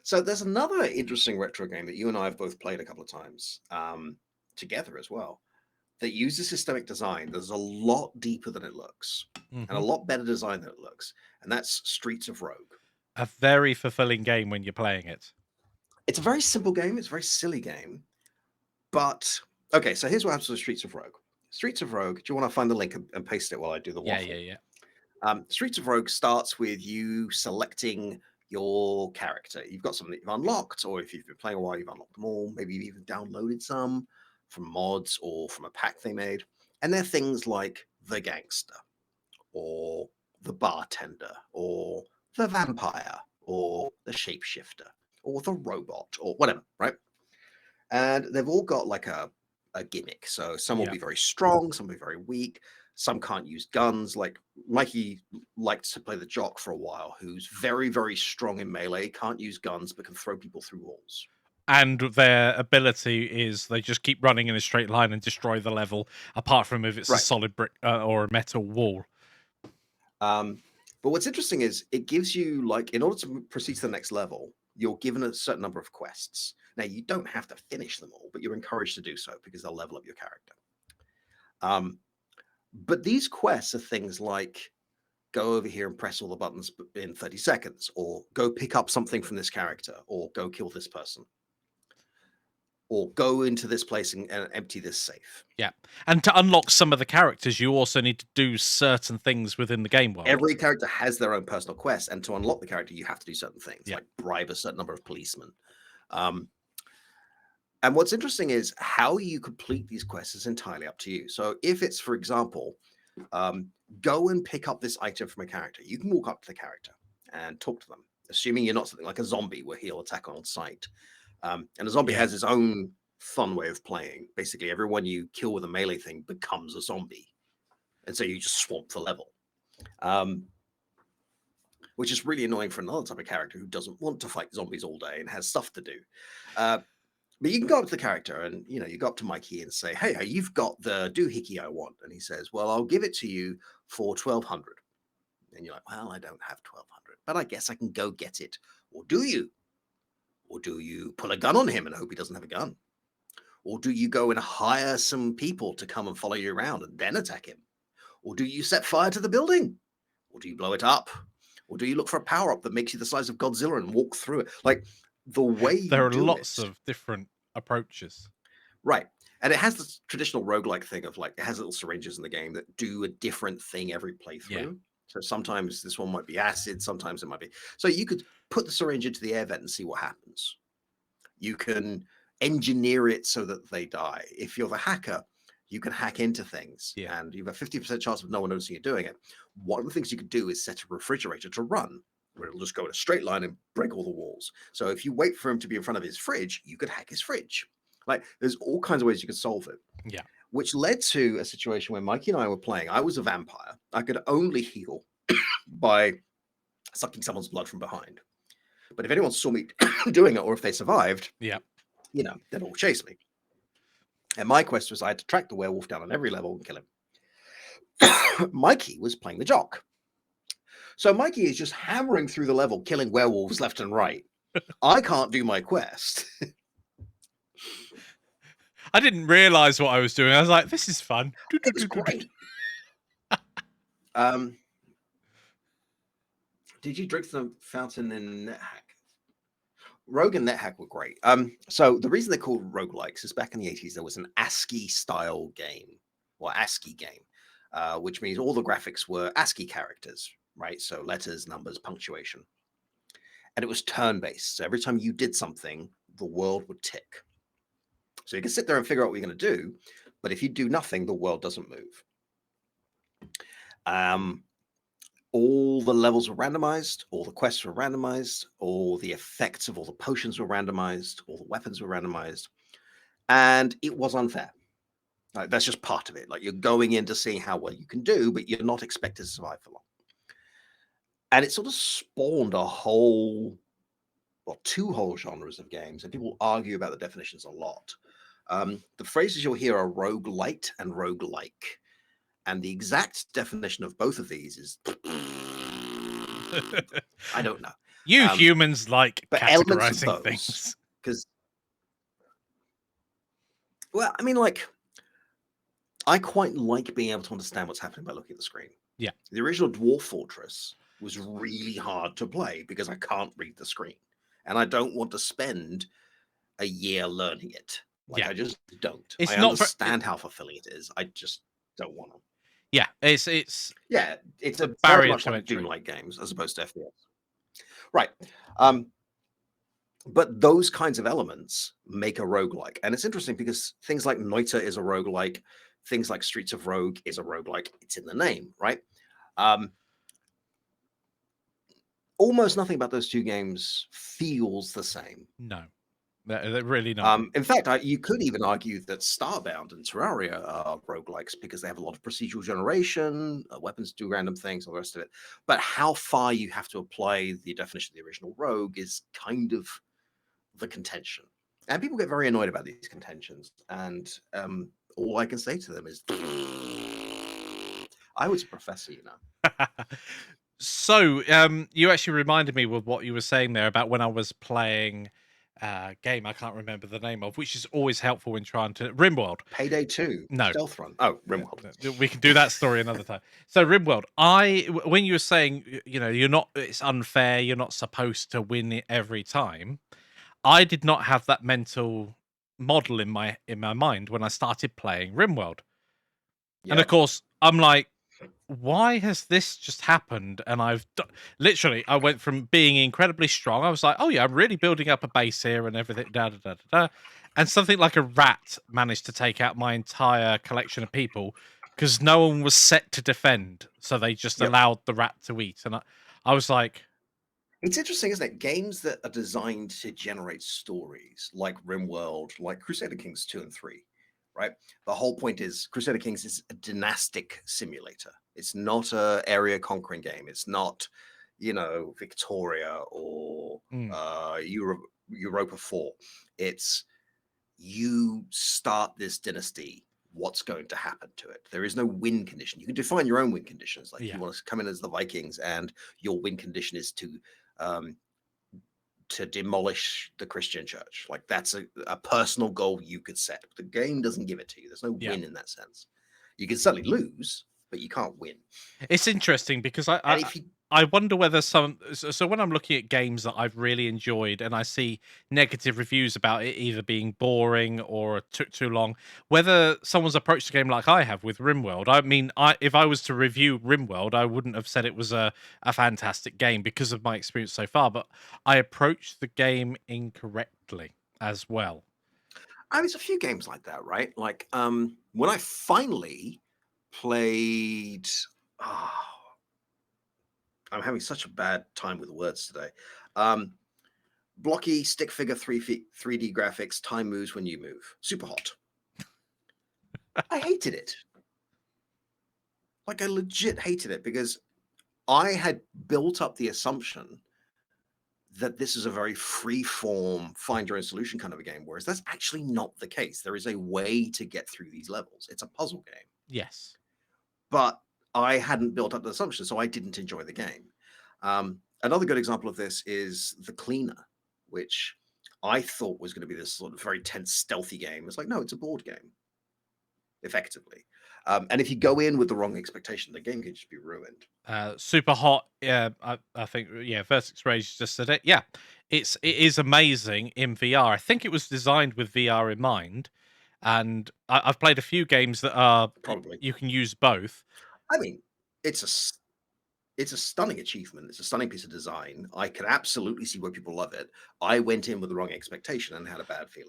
So there's another interesting retro game that you and I have both played a couple of times together as well, that uses systemic design that's a lot deeper than it looks and a lot better design than it looks. And that's Streets of Rogue. A very fulfilling game when you're playing it. It's a very simple game. It's a very silly game. But, okay, so here's what happens with Streets of Rogue. Streets of Rogue, do you want to find the link and paste it while I do the waffle? Yeah. Streets of Rogue starts with you selecting your character. You've got something that you've unlocked, or if you've been playing a while, you've unlocked them all. Maybe you've even downloaded some from mods or from a pack they made. And they're things like the gangster, or the bartender, or the vampire, or the shapeshifter, or the robot, or whatever, right? And they've all got like a gimmick. So some will be very strong, some will be very weak. Some can't use guns. Like Mikey liked to play the jock for a while, who's very, very strong in melee, can't use guns, but can throw people through walls. And their ability is they just keep running in a straight line and destroy the level, apart from if it's a solid brick or a metal wall. But what's interesting is it gives you, like, in order to proceed to the next level, you're given a certain number of quests. Now, you don't have to finish them all, but you're encouraged to do so because they'll level up your character. But these quests are things like go over here and press all the buttons in 30 seconds, or go pick up something from this character, or go kill this person, or go into this place and empty this safe. Yeah. And to unlock some of the characters, you also need to do certain things within the game world. Every character has their own personal quest, and to unlock the character, you have to do certain things, like bribe a certain number of policemen. And what's interesting is how you complete these quests is entirely up to you. So if it's, for example, go and pick up this item from a character, you can walk up to the character and talk to them, assuming you're not something like a zombie where he'll attack on sight. And a zombie has his own fun way of playing. Basically, everyone you kill with a melee thing becomes a zombie. And so you just swamp the level. Which is really annoying for another type of character who doesn't want to fight zombies all day and has stuff to do. But you can go up to the character and, you know, you go up to Mikey and say, hey, you've got the doohickey I want. And he says, well, I'll give it to you for 1,200. And you're like, well, I don't have 1,200, but I guess I can go get it. Or do you? Or do you pull a gun on him and hope he doesn't have a gun? Or do you go and hire some people to come and follow you around and then attack him? Or do you set fire to the building? Or do you blow it up? Or do you look for a power-up that makes you the size of Godzilla and walk through it? Like, the way there are lots of different approaches. Right. And it has this traditional roguelike thing of, like, it has little syringes in the game that do a different thing every playthrough. Yeah. So sometimes this one might be acid, sometimes it might be. So you could put the syringe into the air vent and see what happens. You can engineer it so that they die. If you're the hacker, you can hack into things and you have a 50% chance of no one noticing you're doing it. One of the things you could do is set a refrigerator to run, where it'll just go in a straight line and break all the walls. So if you wait for him to be in front of his fridge, you could hack his fridge. Like, there's all kinds of ways you could solve it. Yeah. Which led to a situation where Mikey and I were playing. I was a vampire. I could only heal by sucking someone's blood from behind. But if anyone saw me doing it, or if they survived, you know, they'd all chase me. And my quest was I had to track the werewolf down on every level and kill him. Mikey was playing the jock. So Mikey is just hammering through the level, killing werewolves left and right. I can't do my quest. I didn't realize what I was doing. I was like, this is fun. It's great. Did you drink the fountain in NetHack? Rogue and NetHack were great. So the reason they're called roguelikes is back in the 80s, there was an ASCII style game, or ASCII game, which means all the graphics were ASCII characters, right? So letters, numbers, punctuation. And it was turn-based. So every time you did something, the world would tick. So you can sit there and figure out what you're going to do, but if you do nothing, the world doesn't move. All the levels were randomized, all the quests were randomized, all the effects of all the potions were randomized, all the weapons were randomized, and it was unfair. Like, that's just part of it. Like, you're going in to see how well you can do, but you're not expected to survive for long. And it sort of spawned a whole, well, two whole genres of games, and people argue about the definitions a lot. The phrases you'll hear are roguelite and roguelike. And the exact definition of both of these is, I don't know. You humans like But elements of categorizing those, things. because, well, I mean, like, I quite like being able to understand what's happening by looking at the screen. Yeah. The original Dwarf Fortress was really hard to play because I can't read the screen, and I don't want to spend a year learning it. Like, Yeah. I just don't. It's I not understand how fulfilling it is. I just don't want to. Yeah, it's Yeah, it's a a very barrier much to like entry. Doom-like games as opposed to FPS. Right. But those kinds of elements make a roguelike. And it's interesting because things like Noita is a roguelike, things like Streets of Rogue is a roguelike. It's in the name, right? Almost nothing about those two games feels the same. No, they're really not. In fact, you could even argue that Starbound and Terraria are roguelikes because they have a lot of procedural generation, weapons do random things, all the rest of it. But how far you have to apply the definition of the original Rogue is kind of the contention. And people get very annoyed about these contentions. And all I can say to them is, I was a professor, you know. So, you actually reminded me with what you were saying there about when I was playing a game I can't remember the name of, which is always helpful when trying to RimWorld. Payday 2, No. Stealth Run. Oh, RimWorld. We can do that story another time. So RimWorld, when you were saying, you know, it's unfair, you're not supposed to win it every time. I did not have that mental model in my mind when I started playing RimWorld. And of Yep. course, I'm like, why has this just happened? And literally, I went from being incredibly strong. I was like, oh yeah, I'm really building up a base here and everything. Da da da da da. And something like a rat managed to take out my entire collection of people because no one was set to defend, so they just Yep. allowed the rat to eat. And I was like, It's interesting, isn't it? Games that are designed to generate stories, like RimWorld, like Crusader Kings 2 and 3, right? The whole point is Crusader Kings is a dynastic simulator. It's not a area conquering game. It's not, you know, Victoria or Europa 4. It's you start this dynasty. What's going to happen to it? There is no win condition. You can define your own win conditions. Like you want to come in as the Vikings, and your win condition is to demolish the Christian church. Like that's a personal goal you could set. The game doesn't give it to you. There's no win in that sense. You can certainly lose, but you can't win. It's interesting because I wonder whether so when I'm looking at games that I've really enjoyed and I see negative reviews about it either being boring or took too long, whether someone's approached the game like I have with RimWorld. I mean, if I was to review RimWorld, I wouldn't have said it was a fantastic game because of my experience so far, but I approached the game incorrectly as well. I mean, there's a few games like that, right? Like when I finally played I'm having such a bad time with words today. Blocky stick figure 3D graphics, time moves when you move. Super hot. I hated it. Like I legit hated it because I had built up the assumption that this is a very free form, find your own solution kind of a game, whereas that's actually not the case. There is a way to get through these levels. It's a puzzle game. Yes. But I hadn't built up the assumption, so I didn't enjoy the game. Another good example of this is The Cleaner, which I thought was going to be this sort of very tense, stealthy game. It's like, no, it's a board game, effectively. And if you go in with the wrong expectation, the game can just be ruined. Super hot. Yeah, I think Vertex Rage just said it. Yeah, it is amazing in VR. I think it was designed with VR in mind, and I've played a few games that are Probably you can use both. I mean, it's a stunning achievement. It's a stunning piece of design. I can absolutely see why people love it. I went in with the wrong expectation and had a bad feeling.